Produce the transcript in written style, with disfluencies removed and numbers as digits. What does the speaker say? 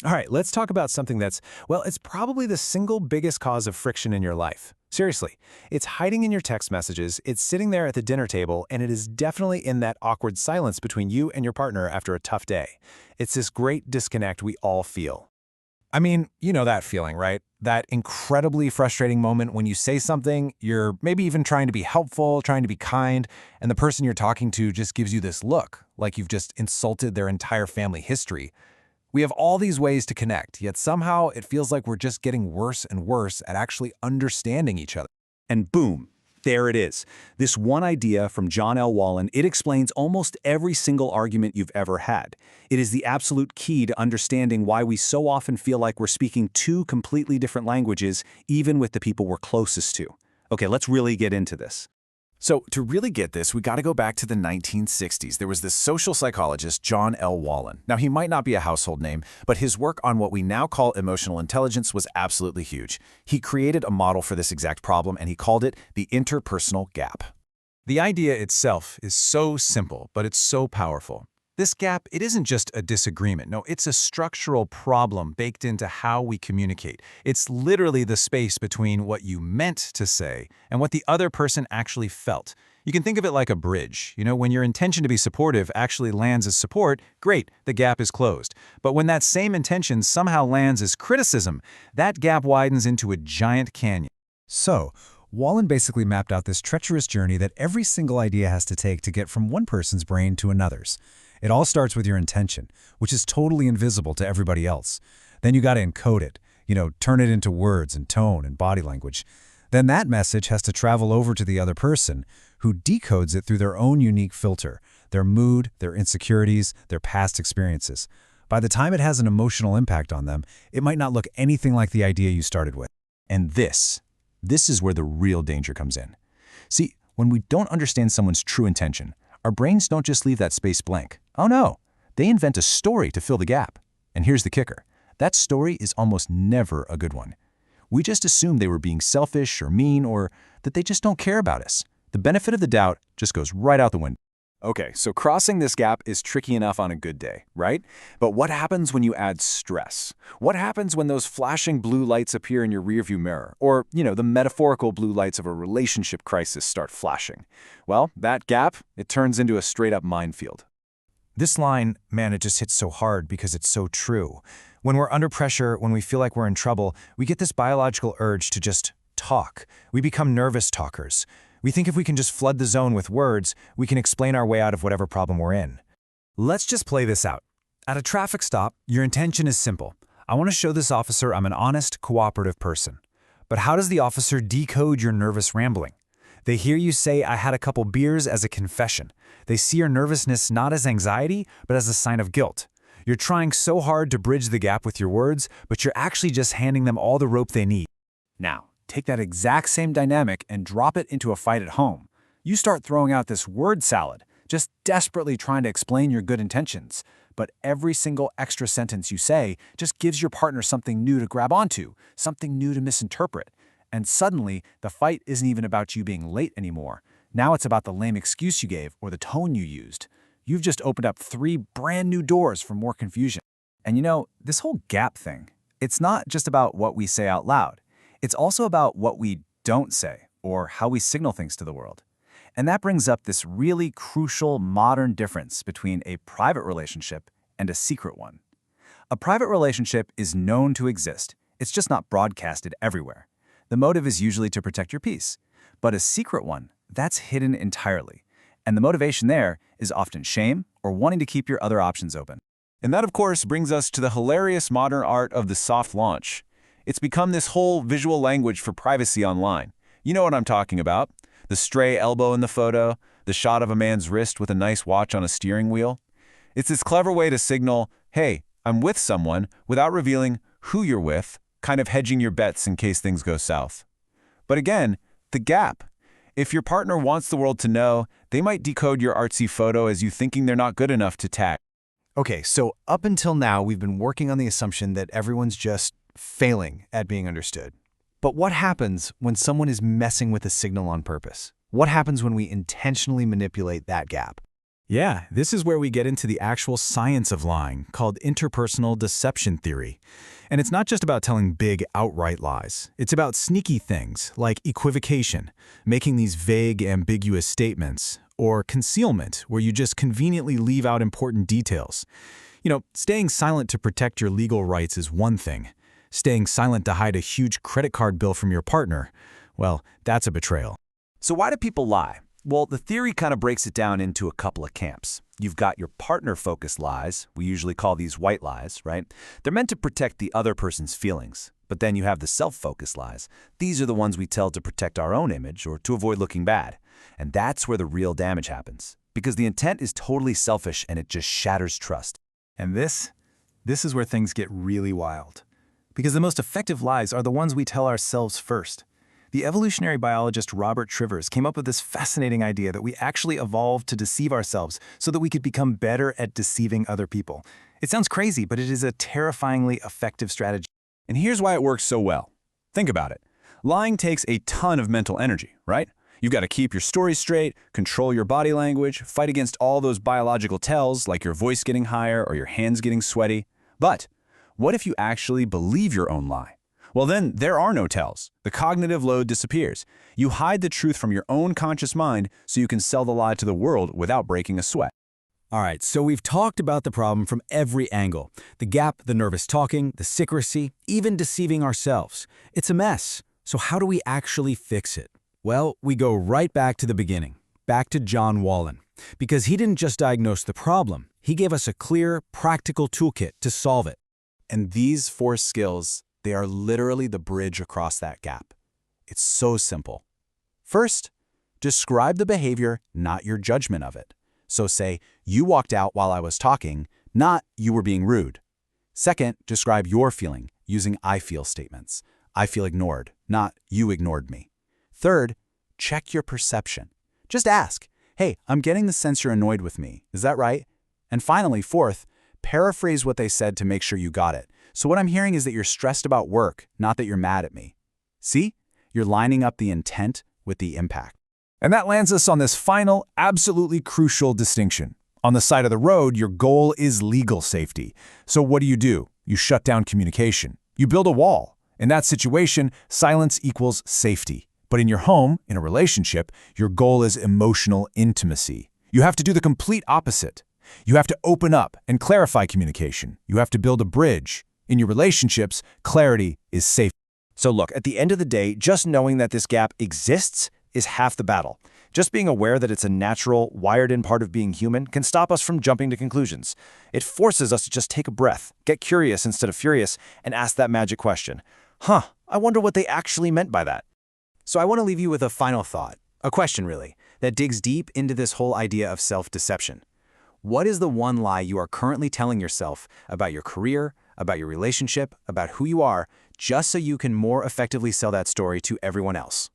All right, let's talk about something that's, well, it's probably the single biggest cause of friction in your life. Seriously, it's hiding in your text messages, it's sitting there at the dinner table, and it is definitely in that awkward silence between you and your partner after a tough day. It's this great disconnect we all feel. I mean, you know that feeling, right? That incredibly frustrating moment when you say something, you're maybe even trying to be helpful, trying to be kind, and the person you're talking to just gives you this look, like you've just insulted their entire family history. We have all these ways to connect, yet somehow it feels like we're just getting worse and worse at actually understanding each other. And boom, there it is. This one idea from John L. Wallen, it explains almost every single argument you've ever had. It is the absolute key to understanding why we so often feel like we're speaking two completely different languages, even with the people we're closest to. Okay, let's really get into this. So to really get this, we got to go back to the 1960s. There was this social psychologist, John L. Wallen. Now, he might not be a household name, but his work on what we now call emotional intelligence was absolutely huge. He created a model for this exact problem, and he called it the interpersonal gap. The idea itself is so simple, but it's so powerful. This gap, it isn't just a disagreement. No, it's a structural problem baked into how we communicate. It's literally the space between what you meant to say and what the other person actually felt. You can think of it like a bridge. You know, when your intention to be supportive actually lands as support, great, the gap is closed. But when that same intention somehow lands as criticism, that gap widens into a giant canyon. So, Wallen basically mapped out this treacherous journey that every single idea has to take to get from one person's brain to another's. It all starts with your intention, which is totally invisible to everybody else. Then you got to encode it, turn it into words and tone and body language. Then that message has to travel over to the other person, who decodes it through their own unique filter, their mood, their insecurities, their past experiences. By the time it has an emotional impact on them, it might not look anything like the idea you started with. And this is where the real danger comes in. See, when we don't understand someone's true intention, our brains don't just leave that space blank. Oh no, they invent a story to fill the gap. And here's the kicker. That story is almost never a good one. We just assume they were being selfish or mean or that they just don't care about us. The benefit of the doubt just goes right out the window. Okay, so crossing this gap is tricky enough on a good day, right? But what happens when you add stress? What happens when those flashing blue lights appear in your rearview mirror? Or, the metaphorical blue lights of a relationship crisis start flashing? Well, that gap, it turns into a straight-up minefield. This line, man, it just hits so hard because it's so true. When we're under pressure, when we feel like we're in trouble, we get this biological urge to just talk. We become nervous talkers. We think if we can just flood the zone with words, we can explain our way out of whatever problem we're in. Let's just play this out. At a traffic stop, your intention is simple. I want to show this officer I'm an honest, cooperative person. But how does the officer decode your nervous rambling? They hear you say, I had a couple beers as a confession. They see your nervousness not as anxiety, but as a sign of guilt. You're trying so hard to bridge the gap with your words, but you're actually just handing them all the rope they need. Now, take that exact same dynamic and drop it into a fight at home. You start throwing out this word salad, just desperately trying to explain your good intentions. But every single extra sentence you say just gives your partner something new to grab onto, something new to misinterpret. And suddenly, the fight isn't even about you being late anymore. Now it's about the lame excuse you gave or the tone you used. You've just opened up 3 brand new doors for more confusion. And this whole gap thing, it's not just about what we say out loud. It's also about what we don't say or how we signal things to the world. And that brings up this really crucial modern difference between a private relationship and a secret one. A private relationship is known to exist. It's just not broadcasted everywhere. The motive is usually to protect your peace. But a secret one, that's hidden entirely. And the motivation there is often shame or wanting to keep your other options open. And that, of course, brings us to the hilarious modern art of the soft launch. It's become this whole visual language for privacy online. You know what I'm talking about. The stray elbow in the photo, the shot of a man's wrist with a nice watch on a steering wheel. It's this clever way to signal, hey, I'm with someone, without revealing who you're with, kind of hedging your bets in case things go south. But again, the gap. If your partner wants the world to know, they might decode your artsy photo as you thinking they're not good enough to tag. Okay, so up until now, we've been working on the assumption that everyone's just failing at being understood. But what happens when someone is messing with a signal on purpose? What happens when we intentionally manipulate that gap? Yeah, this is where we get into the actual science of lying, called interpersonal deception theory. And it's not just about telling big, outright lies. It's about sneaky things, like equivocation, making these vague, ambiguous statements, or concealment, where you just conveniently leave out important details. Staying silent to protect your legal rights is one thing. Staying silent to hide a huge credit card bill from your partner, well, that's a betrayal. So why do people lie? Well, the theory kind of breaks it down into a couple of camps. You've got your partner-focused lies. We usually call these white lies, right? They're meant to protect the other person's feelings. But then you have the self-focused lies. These are the ones we tell to protect our own image or to avoid looking bad. And that's where the real damage happens. Because the intent is totally selfish and it just shatters trust. And this is where things get really wild. Because the most effective lies are the ones we tell ourselves first. The evolutionary biologist Robert Trivers came up with this fascinating idea that we actually evolved to deceive ourselves so that we could become better at deceiving other people. It sounds crazy, but it is a terrifyingly effective strategy. And here's why it works so well. Think about it. Lying takes a ton of mental energy, right? You've got to keep your story straight, control your body language, fight against all those biological tells like your voice getting higher or your hands getting sweaty. But what if you actually believe your own lie? Well, then there are no tells. The cognitive load disappears. You hide the truth from your own conscious mind so you can sell the lie to the world without breaking a sweat. All right, so we've talked about the problem from every angle. The gap, the nervous talking, the secrecy, even deceiving ourselves. It's a mess. So how do we actually fix it? Well, we go right back to the beginning, back to John Wallen. Because he didn't just diagnose the problem, he gave us a clear, practical toolkit to solve it. And these 4 skills, they are literally the bridge across that gap. It's so simple. First, describe the behavior, not your judgment of it. So say, you walked out while I was talking, not you were being rude. Second, describe your feeling using I feel statements. I feel ignored, not you ignored me. Third, check your perception. Just ask, hey, I'm getting the sense you're annoyed with me. Is that right? And finally, fourth, paraphrase what they said to make sure you got it. So what I'm hearing is that you're stressed about work, not that you're mad at me. See? You're lining up the intent with the impact. And that lands us on this final, absolutely crucial distinction. On the side of the road, your goal is legal safety. So what do? You shut down communication. You build a wall. In that situation, silence equals safety. But in your home, in a relationship, your goal is emotional intimacy. You have to do the complete opposite. You have to open up and clarify communication. You have to build a bridge. In your relationships, clarity is safe. So look, at the end of the day, just knowing that this gap exists is half the battle. Just being aware that it's a natural, wired-in part of being human can stop us from jumping to conclusions. It forces us to just take a breath, get curious instead of furious, and ask that magic question. I wonder what they actually meant by that. So I want to leave you with a final thought, a question really, that digs deep into this whole idea of self-deception. What is the one lie you are currently telling yourself about your career, about your relationship, about who you are, just so you can more effectively sell that story to everyone else?